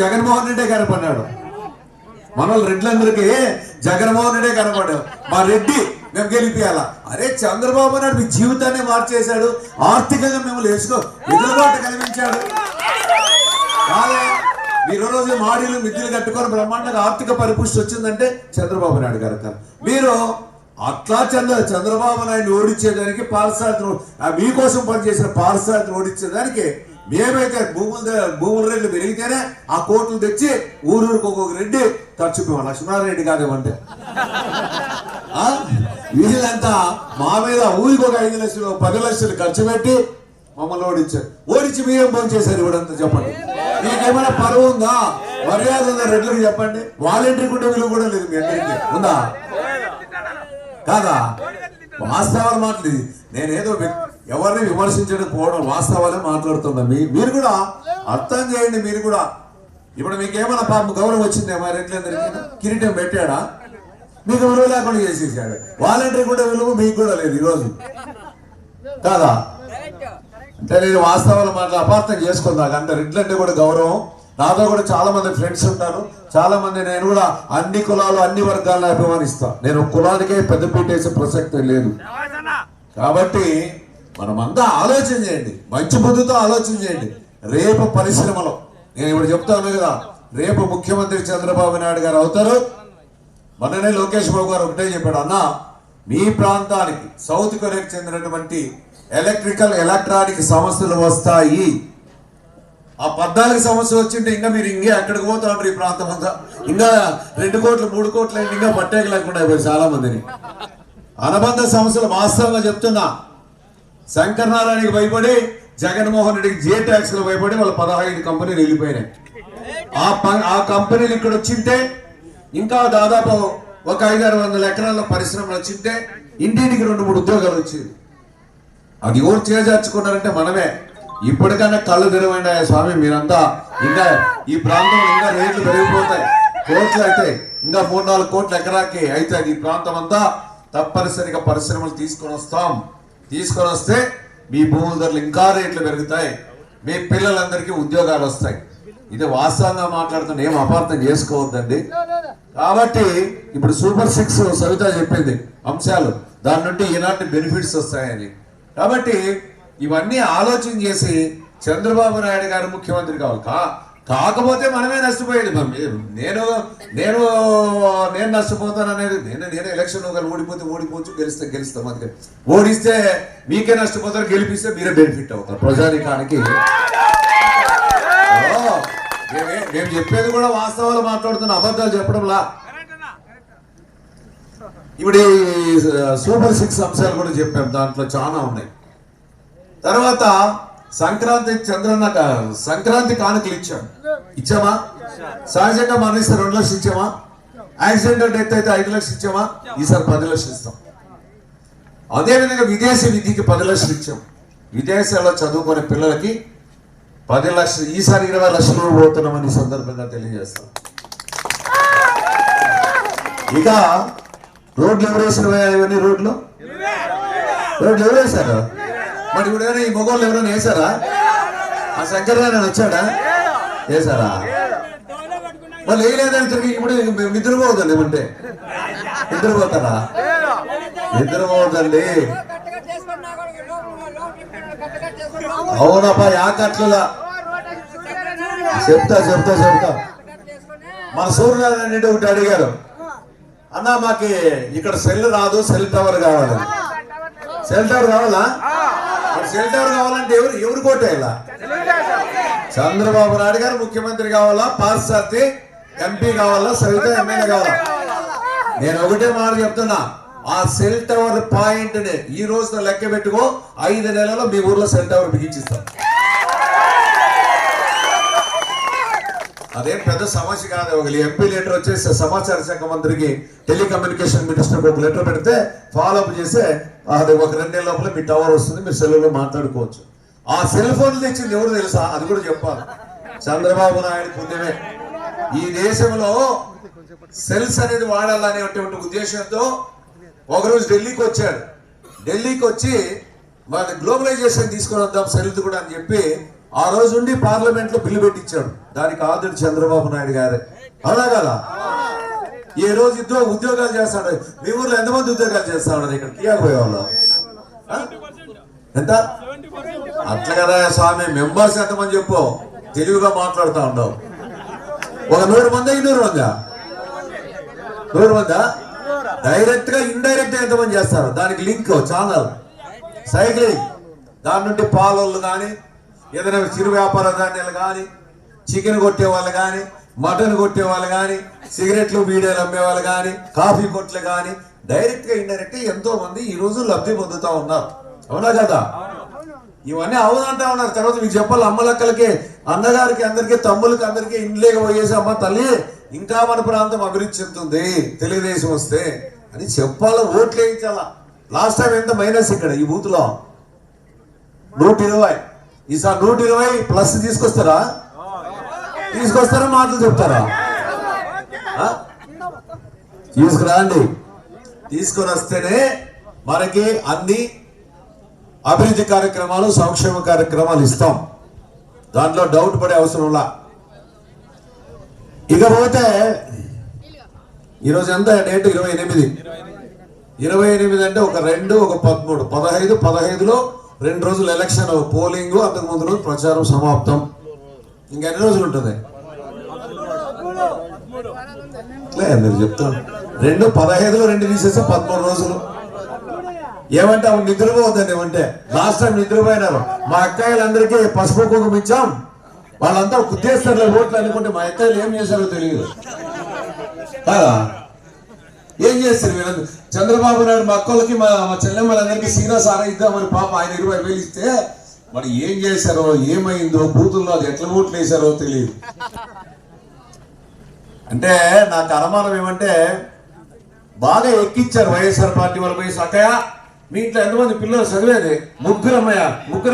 జగన్మోహన్ రెడ్డి కనపడ్డాడు. మన రెడ్లందరికీ జగన్మోహన్ రెడ్డి కనపడ్డాడు. మా రెడ్డి మేము గెలిపియాలా? అరే చంద్రబాబు నాయుడు మీ జీవితాన్ని మార్చేశాడు, ఆర్థికంగా మిమ్మల్ని ఎదురుబాటు కలిగించాడు. కాదే మీరు రోజు మాడీలు మిద్దులు కట్టుకొని బ్రహ్మాండంగా ఆర్థిక పరిపుష్టి వచ్చిందంటే చంద్రబాబు నాయుడు గారు. మీరు అట్లా చంద్రబాబు నాయుడు ఓడించేదానికి పాలసారథి మీకోసం పనిచేసిన పాలసారథి ఓడించేదానికి మేమైతే భూముల రేట్లు పెరిగితేనే ఆ కోట్లు తెచ్చి ఊరూరికి ఒక్కొక్క రెడ్డి ఖర్చు లక్ష్మణారెడ్డి కాదేమంటే వీళ్ళంతా మా మీద ఊరికి ఒక 5 లక్షలు 10 లక్షలు ఖర్చు పెట్టి మమ్మల్ని ఓడించి మీరేం పని చేశారు ఇవిడంతా చెప్పండి. మీకేమైనా పరువు ఉందా, మర్యాద ఉందా రెడ్లకు చెప్పండి. వాలంటీర్ కూడా విలువ కూడా లేదు మీ అందరికీ ఉందా కాదా? వాస్తవాలు మాట్లాడి నేనేదో ఎవరిని విమర్శించడం పోవడం వాస్తవాలే మాట్లాడుతున్నా. మీరు కూడా అర్థం చేయండి. మీరు కూడా ఇప్పుడు మీకేమైనా పాపం గౌరవం వచ్చిందేమో రెడ్లందరికీ కిరీటం పెట్టాడా? మీకు విలువ లేకుండా చేసేసాడు. వాలంటీర్ కూడా విలువ మీకు కూడా లేదు ఈరోజు కాదా? అంటే నేను వాస్తవాలు మాటలు అపార్థం చేసుకున్నాక అంటే రెడ్లంటే కూడా గౌరవం. నాతో కూడా చాలా మంది ఫ్రెండ్స్ ఉంటారు, చాలా మంది. నేను కూడా అన్ని కులాలు అన్ని వర్గాలను అభిమానిస్తా. నేను కులానికే పెద్దపీట వేసే ప్రసక్తి లేదు. కాబట్టి మనమంతా ఆలోచన చేయండి, మంచి బుద్ధితో ఆలోచన చేయండి. రేపు పరిశ్రమలో నేను ఇప్పుడు చెప్తాను కదా, రేపు ముఖ్యమంత్రి చంద్రబాబు నాయుడు గారు అవుతారు. మొన్ననే లోకేష్ బాబు గారు ఒకటే చెప్పాడు, అన్న మీ ప్రాంతానికి సౌత్ కొరియాకి చెందినటువంటి ఎలక్ట్రానిక్ సమస్యలు వస్తాయి. ఆ 14 సమస్యలు వచ్చింటే ఇంకా మీరు ఇంకే ఎక్కడికి పోతా ఉంటారు. ఈ ప్రాంతం అంతా ఇంకా 2 కోట్లు 3 కోట్లు ఇంకా పట్టేకి లేకుండా అయిపోయి చాలా మందిని. అనుబంధ సమస్యలు వాస్తవంగా చెప్తున్నా. శంకర్ నారాయణకి భయపడి జగన్మోహన్ రెడ్డికి జే ట్యాక్స్ లో భయపడి వాళ్ళ 15 కంపెనీలు వెళ్ళిపోయినాయి. ఆ కంపెనీలు ఇక్కడ వచ్చింటే ఇంకా దాదాపు ఒక 500-600 ఎకరాల పరిశ్రమలు వచ్చింటే ఇంటింటికి 2-3 ఉద్యోగాలు వచ్చేది. అది ఎవరు చేజార్చుకున్నారంటే మనమే. ఇప్పటికైనా కళ్ళు తెరవండి స్వామి. మీరంతా ఇంకా ఈ ప్రాంతంలో ఇంకా రేట్లు పెరిగిపోతాయి, కోట్లు అయితే ఇంకా 3-4 కోట్ల ఎకరాకి అయితే ఈ ప్రాంతం అంతా తప్పనిసరిగా పరిశ్రమలు తీసుకొని వస్తే మీ భూముల ధరలు ఇంకా రేట్లు పెరుగుతాయి, మీ పిల్లలందరికీ ఉద్యోగాలు వస్తాయి. ఇది వాస్తవంగా మాట్లాడుతున్న ఏం అపార్థం చేసుకోవద్దండి. కాబట్టి ఇప్పుడు సూపర్ 6 సవిత చెప్పింది అంశాలు, దాని నుండి ఎలాంటి బెనిఫిట్స్ వస్తాయని. కాబట్టి ఇవన్నీ ఆలోచన చేసి చంద్రబాబు నాయుడు గారు ముఖ్యమంత్రి కావాలి. కాకపోతే మనమే నష్టపోయేది. నేను నష్టపోతాను అనేది నేను ఎలక్షన్ ఓడిపోవచ్చు, గెలుస్తాం అందుకే. ఓడిస్తే మీకే నష్టపోతారు, గెలిపిస్తే మీరే బెనిఫిట్ అవుతారు ప్రజానికానికి. మేము చెప్పేది కూడా వాస్తవాలు మాట్లాడుతున్న, అబద్ధాలు చెప్పడంలా. ఇప్పుడు ఈ సూపర్ 6 అంశాలు కూడా చెప్పాం, దాంట్లో చాలా ఉన్నాయి. తర్వాత సంక్రాంతి కానుకలు ఇచ్చామా? సహజంగా మరణిస్తే 2 లక్షలు ఇచ్చామా? యాక్సిడెంటల్ డెత్ అయితే 5 లక్షలు ఇచ్చామా? ఈసారి 10 లక్షలు ఇస్తాం. అదేవిధంగా విదేశీ విద్యకి 10 లక్షలు ఇచ్చాం. విదేశాల్లో చదువుకునే పిల్లలకి 10 లక్షలు, ఈసారి 20 లక్షలు పోతున్నామని సందర్భంగా తెలియజేస్తాం. ఇక రోడ్లు ఎవరు వేసిన ఇవన్నీ రోడ్లు ఎవరు వేశారు? మరి ఇప్పుడు ఈ మొగోళ్ళు ఎవరైనా వేసారా? ఆ శంకర్ గారు వచ్చాడా? వేసారా? వాళ్ళు వేయలేదని తిరిగి ఇప్పుడు నిద్రపోవద్దండి. ఏమంటే నిద్రపోతారా? నిద్రపోవద్దండి. అవునప్పా, యాకట్ల చెప్తా. మన సూర్యనారాయణ రెడ్డి ఒకటి అడిగారు, అన్నా మాకి ఇక్కడ సెల్ రాదు, సెల్ టవర్ కావాలి. సెల్ టవర్ కావాలా? సెల్ టవర్ కావాలంటే ఎవరు కోటేయాలా? చంద్రబాబు నాయుడు గారు ముఖ్యమంత్రి కావాలా, పార్సార్థి ఎంపీ కావాలా, సవిత ఎమ్మెల్యే కావాలా? నేను ఒకటే మాట చెప్తున్నా, ఆ సెల్ టవర్ పాయింట్ ని ఈ రోజున లెక్క పెట్టుకో, 5 నెలల్లో మీ ఊర్లో సెల్ టవర్ బిగించిస్తాం. అదేం పెద్ద సమస్య కాదు. ఒక ఎంపీ లెటర్ వచ్చేసి సమాచార శాఖ మంత్రికి, టెలికమ్యూనికేషన్ మినిస్టర్కి ఒక లెటర్ పెడితే ఫాలో అప్ చేస్తే అది ఒక 2 నెలల లోపల మీ టవర్ వస్తుంది, మీరు సెల్లులో మాట్లాడుకోవచ్చు. ఆ సెల్ ఫోన్లు తెచ్చింది ఎవరు తెలుసా? అది కూడా చెప్పాలి. చంద్రబాబు నాయుడు పుణ్యమే. ఈ దేశంలో సెల్స్ అనేది వాడాలనేటువంటి ఉద్దేశంతో ఒకరోజు ఢిల్లీకి వచ్చాడు. ఢిల్లీకి వచ్చి మన గ్లోబలైజేషన్ తీసుకొని వద్దాం సెల్స్ కూడా అని చెప్పి ఆ రోజు ఉండి పార్లమెంట్ లో బిల్లు పెట్టించాడు. దానికి ఆదుడు చంద్రబాబు నాయుడు గారే. అవునా కదా? ఈ రోజు ఉద్యోగాలు చేస్తాడు. మీ ఊర్లో ఎంతమంది ఉద్యోగాలు చేస్తా ఉన్నారు? ఇక్కడ తీయకపోయే వాళ్ళు ఎంత? అట్లా కదా స్వామి, మెంబర్స్ ఎంతమంది చెప్పు, తెలివిగా మాట్లాడుతూ ఉండవు. ఒక 100 మంది 200 మందా? 100 మందా? డైరెక్ట్ గా ఇండైరెక్ట్ గా ఎంతమంది చేస్తారు? దానికి లింక్ ఛానల్ సైక్లింగ్. దాని నుండి పాలలు కానీ, ఏదైనా చిరు వ్యాపార ధాన్యాలు కానీ, చికెన్ కొట్టే వాళ్ళు కానీ, మటన్ కొట్టే వాళ్ళు కానీ, సిగరెట్లు బీడీలు అమ్మే వాళ్ళు కానీ, కాఫీ కొట్లు కానీ, డైరెక్ట్ గా ఇండైరెక్ట్ ఎంతో మంది ఈ రోజు లబ్ధి పొందుతా ఉన్నారు. అవునా కదా? ఇవన్నీ అవునంటా ఉన్నారు. తర్వాత మీకు చెప్పాలి, అమ్మలక్కలకి, అన్నగారికి, అందరికీ, తమ్ములకి అందరికీ ఇండ్లేకి పోయేసి, అమ్మ తల్లి ఇంకా మన ప్రాంతం అభివృద్ధి చెందుతుంది తెలుగుదేశం వస్తే అని చెప్పాలా, ఓట్లు వేయించాలా. లాస్ట్ టైం ఎంత మైనస్ ఇక్కడ ఈ బూత్ లో 120. ఈసారి 120 ప్లస్ తీసుకొస్తారా? మాటలు చెప్తారా? తీసుకురాండి. తీసుకొని వస్తేనే మనకి అన్ని అభివృద్ధి కార్యక్రమాలు, సంక్షేమ కార్యక్రమాలు ఇస్తాం. దాంట్లో డౌట్ పడే అవసరంలా. ఇకపోతే ఈరోజు ఎంత డేట్? 28 అంటే ఒక 2, ఒక 13, 15లో 2 రోజులు ఎలక్షన్ పోలింగ్, అంతకు ముందు రోజు ప్రచారం సమాప్తం. ఇంకెన్ని రోజులు ఉంటుంది? మీరు చెప్తాను 2-15లో 2 తీసేస్తే 13 రోజులు. ఏమంటే అవి నిద్రపోవద్దండి. ఏమంటే లాస్ట్ టైం నిద్రపోయినారు. మా అక్కాయిలందరికీ పసుపు కుంకుమ ఇచ్చాం, వాళ్ళంతా కుద్దేస్తారు ఓట్లు అనుకుంటే మా అక్కాయిలు ఏం చేశారో తెలియదు కదా. ఏం చేస్తారు వీళ్ళందరూ? చంద్రబాబు నాయుడు మా అక్కలకి, మా చెల్లెమ్మలందరికీ సీరా సారా ఇద్దామని పాప ఆయన 20,000 ఇస్తే మరి ఏం చేశారో, ఏమైందో, బూతుల్లో అది ఎట్లా ఓట్లు వేశారో తెలియదు. అంటే నాకు అనుమానం ఏమంటే, బాగా ఎక్కిచ్చారు వైఎస్ఆర్ పార్టీ వాళ్ళు పోయి, అక్కయ్య మీ ఇంట్లో ఎంతమంది పిల్లలు చదివేది? 3 అమ్మయ్య, 3